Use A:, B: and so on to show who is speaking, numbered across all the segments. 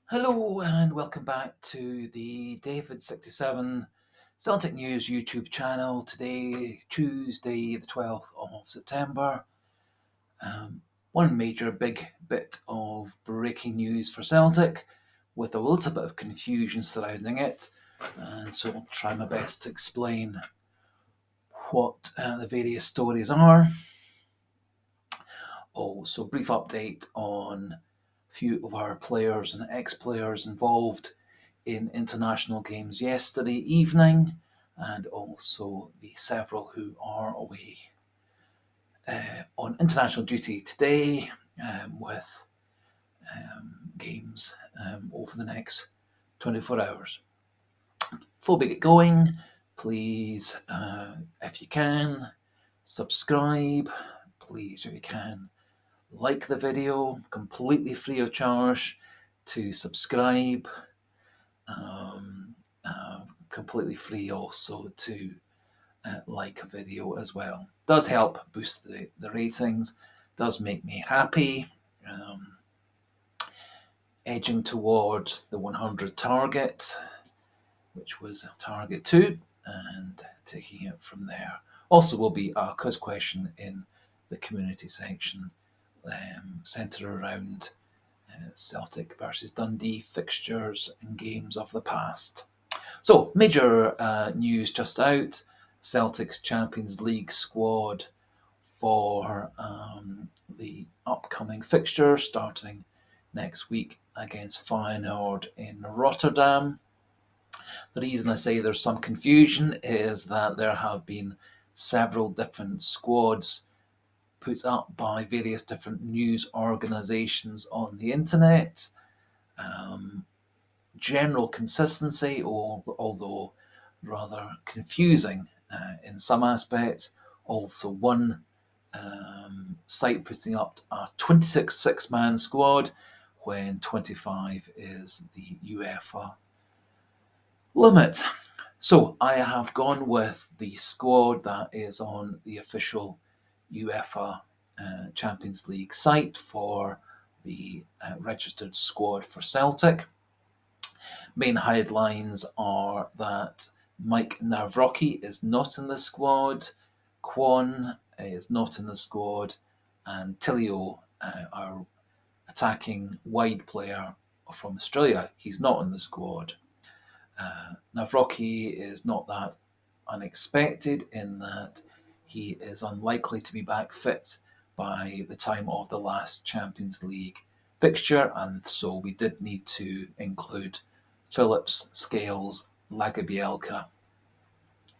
A: Hello and welcome back to the David67 Celtic News YouTube channel. Today, Tuesday, the 12th of September. One major big bit of breaking news for Celtic with a little bit of confusion surrounding it. And so I'll try my best to explain what the various stories are. Also, a brief update on a few of our players and ex-players involved in international games yesterday evening, and also the several who are away on international duty today with games over the next 24 hours. Before we get going, please, if you can, subscribe. Please, if you can, like the video, completely free of charge to subscribe. Completely free also to like a video as well. Does help boost the ratings, does make me happy. Edging towards the 100 target, which was target 2, and taking it from there. Also will be a quiz question in the community section, centred around Celtic versus Dundee fixtures and games of the past. So, major news just out. Celtic's Champions League squad for the upcoming fixture starting next week against Feyenoord in Rotterdam. The reason I say there's some confusion is that there have been several different squads put up by various different news organisations on the internet. General consistency, although rather confusing in some aspects. Also, one site putting up a 26 six-man squad when 25 is the UEFA limit. So I have gone with the squad that is on the official UEFA Champions League site for the registered squad for Celtic. Main headlines are that Mike Nawrocki is not in the squad, Kwon is not in the squad, and Tilio, our attacking wide player from Australia, he's not in the squad. Nawrocki is not that unexpected in that he is unlikely to be back fit by the time of the last Champions League fixture, and so we did need to include Phillips, Scales, Lagerbielke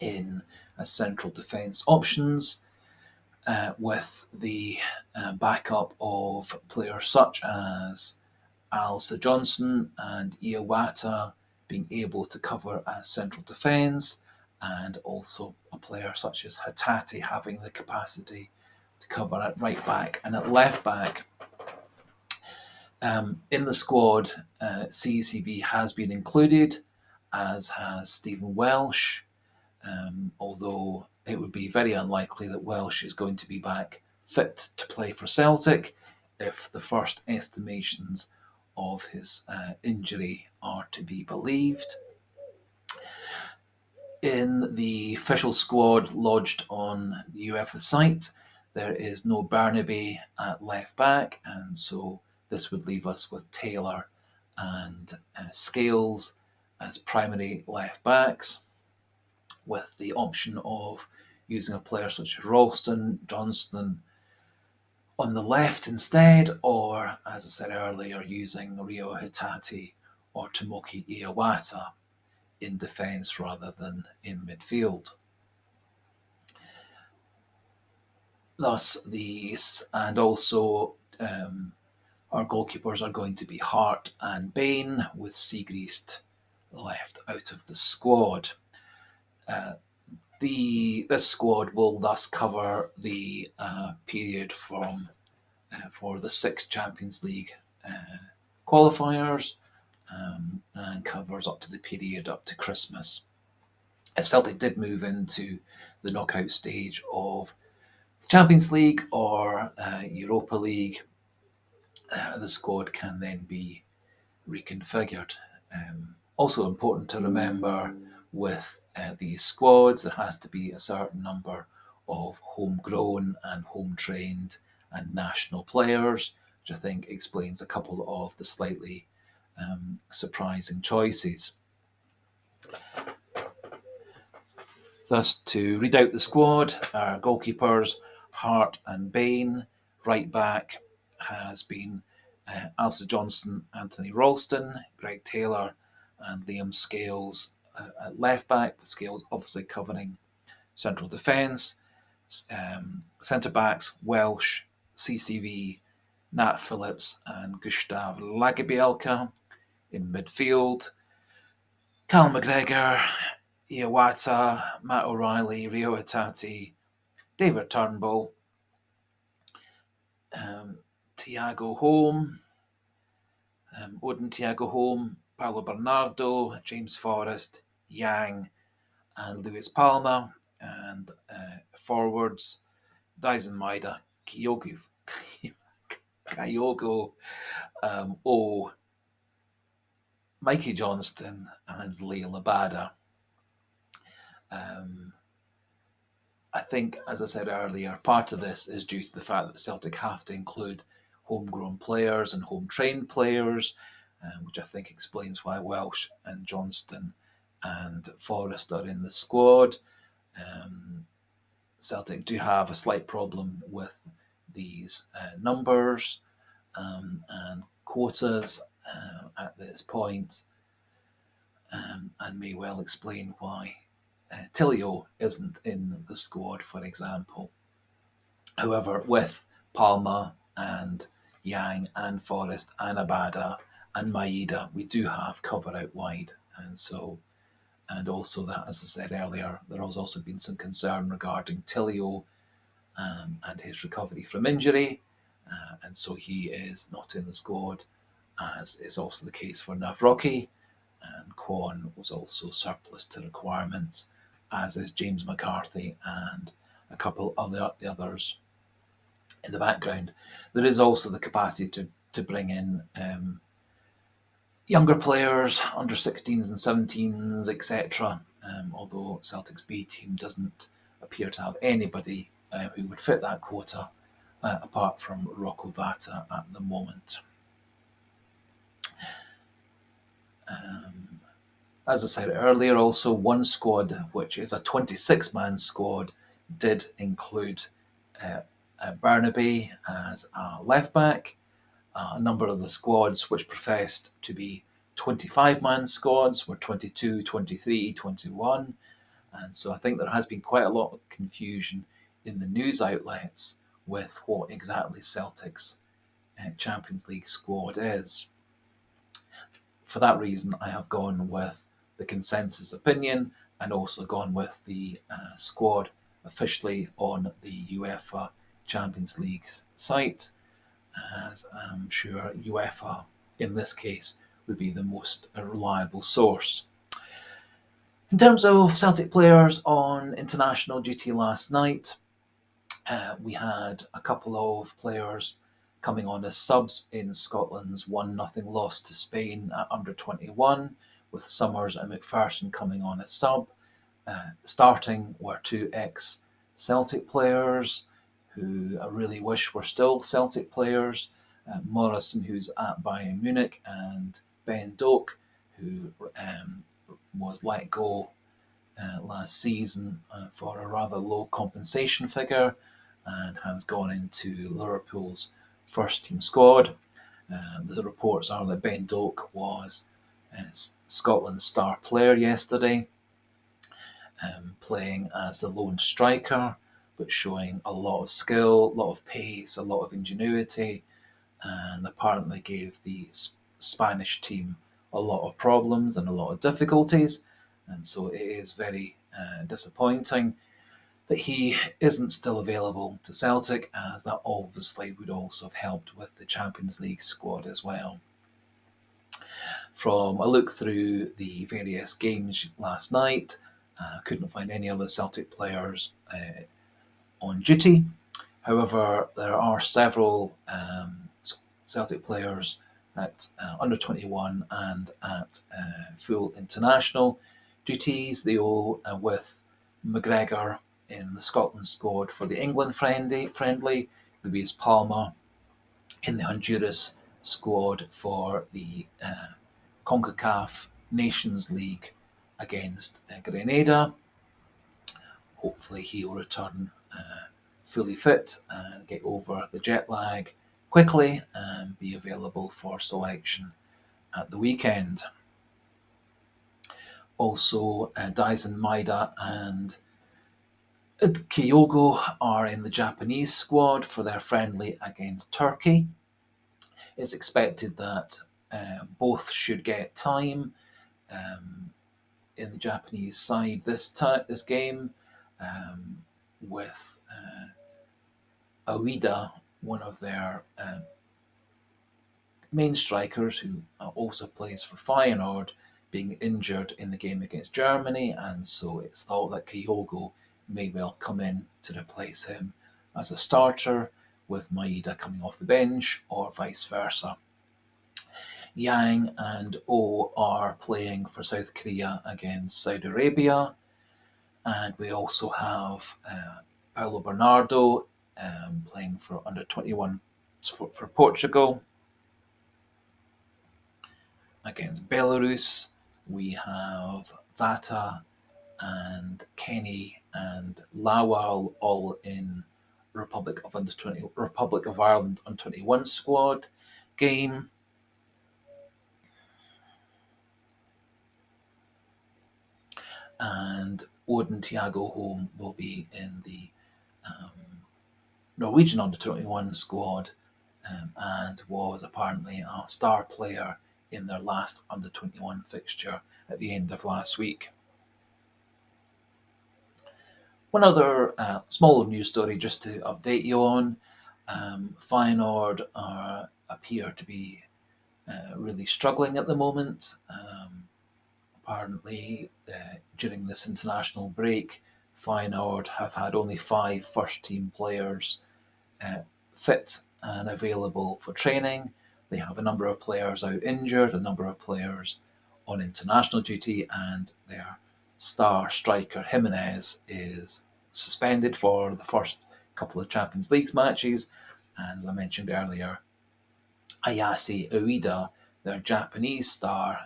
A: in as central defence options, with the backup of players such as Alistair Johnson and Iwata being able to cover as central defence, and also a player such as Hatate having the capacity to cover at right back and at left back. In the squad, CCV has been included, as has Stephen Welsh, although it would be very unlikely that Welsh is going to be back fit to play for Celtic if the first estimations of his injury are to be believed. In the official squad lodged on the UEFA site, there is no Bernabei at left back, and so this would leave us with Taylor and Scales as primary left backs, with the option of using a player such as Ralston, Johnston on the left instead, or, as I said earlier, using Rio Hatate or Tomoki Iwata in defence rather than in midfield. Thus, these and also our goalkeepers are going to be Hart and Bain, with Siegrist left out of the squad. This squad will thus cover the period from for the 6 Champions League qualifiers, and covers up to the period up to Christmas. If Celtic did move into the knockout stage of the Champions League or Europa League, the squad can then be reconfigured. Also important to remember with these squads, there has to be a certain number of homegrown and home trained and national players, which I think explains a couple of the slightly surprising choices. Thus, to read out the squad, our goalkeepers, Hart and Bain. Right back has been Alistair Johnson, Anthony Ralston, Greg Taylor, and Liam Scales at left back, with Scales obviously covering central defence. Centre backs, Welsh, CCV, Nat Phillips, and Gustav Lagerbielke. In midfield, Cal McGregor, Iwata, Matt O'Reilly, Rio Hatati, David Turnbull, Tiago Holm, Odin Tiago Holm, Paulo Bernardo, James Forrest, Yang, and Luis Palma, and forwards, Dyson Maida, Kyogo O, Mikey Johnston, and Lee Labada. I think, as I said earlier, part of this is due to the fact that Celtic have to include homegrown players and home-trained players, which I think explains why Welsh and Johnston and Forrest are in the squad. Celtic do have a slight problem with these numbers and quotas at this point, and may well explain why Tilio isn't in the squad, for example. However, with Palma and Yang and Forrest and Abada and Maeda, we do have cover out wide. And also that, as I said earlier, there has also been some concern regarding Tilio and his recovery from injury. And so he is not in the squad, as is also the case for Nawrocki. And Kwon was also surplus to requirements, as is James McCarthy and a couple of the others in the background. There is also the capacity to bring in younger players, under 16s and 17s, etc. Although Celtic's B team doesn't appear to have anybody who would fit that quota, apart from Rocco Vata at the moment. As I said earlier, also one squad, which is a 26-man squad, did include Bernabei as a left back. A number of the squads which professed to be 25-man squads were 22, 23, 21. And so I think there has been quite a lot of confusion in the news outlets with what exactly Celtic's Champions League squad is. For that reason, I have gone with the consensus opinion and also gone with the squad officially on the UEFA Champions League site, as I'm sure UEFA, in this case, would be the most reliable source. In terms of Celtic players on international duty last night, we had a couple of players coming on as subs in Scotland's 1-0 loss to Spain at under-21, with Summers and McPherson coming on as sub. Starting were two ex-Celtic players who I really wish were still Celtic players. Morrison, who's at Bayern Munich, and Ben Doak, who was let go last season for a rather low compensation figure and has gone into Liverpool's first team squad. The reports are that Ben Doak was Scotland's star player yesterday, playing as the lone striker, but showing a lot of skill, a lot of pace, a lot of ingenuity, and apparently gave the Spanish team a lot of problems and a lot of difficulties. And so it is very disappointing that he isn't still available to Celtic, as that obviously would also have helped with the Champions League squad as well. From a look through the various games last night, couldn't find any other Celtic players on duty. However, there are several Celtic players at under 21 and at full international duties. Though with McGregor in the Scotland squad for the England friendly, Luis Palma in the Honduras squad for the CONCACAF Nations League against Grenada. Hopefully he'll return fully fit and get over the jet lag quickly and be available for selection at the weekend. Also, Daisen Maeda and Kyogo are in the Japanese squad for their friendly against Turkey. It's expected that both should get time in the Japanese side this game, with Awida, one of their main strikers, who also plays for Feyenoord, being injured in the game against Germany, and so it's thought that Kyogo may well come in to replace him as a starter, with Maeda coming off the bench, or vice versa. Yang and Oh are playing for South Korea against Saudi Arabia, and we also have Paulo Bernardo playing for under 21 for Portugal against Belarus. We have Vata and Kenny and Lawal all in Republic of Ireland under 21 squad game. And Odin Thiago Holm will be in the Norwegian under 21 squad, and was apparently a star player in their last under 21 fixture at the end of last week. One other smaller news story just to update you on. Feyenoord appear to be really struggling at the moment. Apparently, during this international break, Feyenoord have had only 5 first-team players fit and available for training. They have a number of players out injured, a number of players on international duty, and their star striker Jimenez is suspended for the first couple of Champions League matches. And as I mentioned earlier, Ayase Ueda, their Japanese star,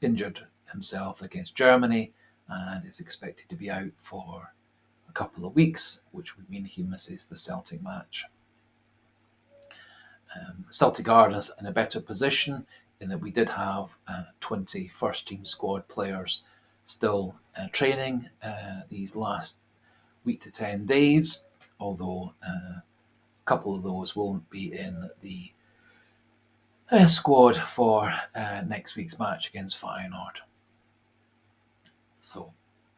A: injured himself against Germany and is expected to be out for a couple of weeks, which would mean he misses the Celtic match. Celtic are in a better position in that we did have 20 first team squad players still training these last week to 10 days, although a couple of those won't be in the squad for next week's match against Feyenoord. So,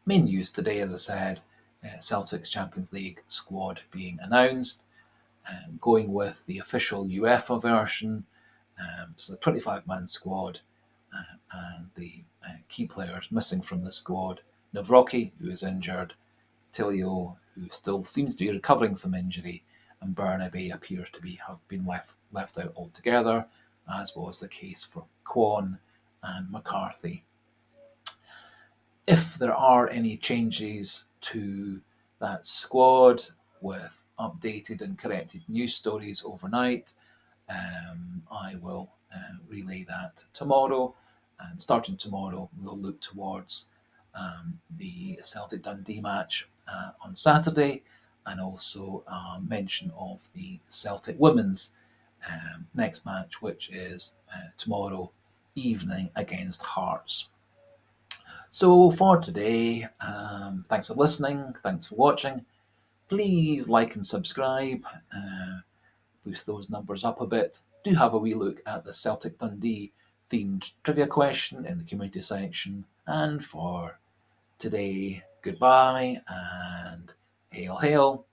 A: main news today, as I said, Celtic's Champions League squad being announced, going with the official UEFA version, so the 25-man squad, and the key players missing from the squad: Nawrocki, who is injured; Tilio, who still seems to be recovering from injury; and Bernabei appears to have been left out altogether, as was the case for Kwon and McCarthy. If there are any changes to that squad with updated and corrected news stories overnight, I will relay that tomorrow. And starting tomorrow, we'll look towards the Celtic Dundee match on Saturday, and also mention of the Celtic women's next match, which is tomorrow evening against Hearts. So for today, thanks for listening, thanks for watching. Please like and subscribe, boost those numbers up a bit. Do have a wee look at the Celtic Dundee themed trivia question in the community section. And for today, goodbye and hail hail.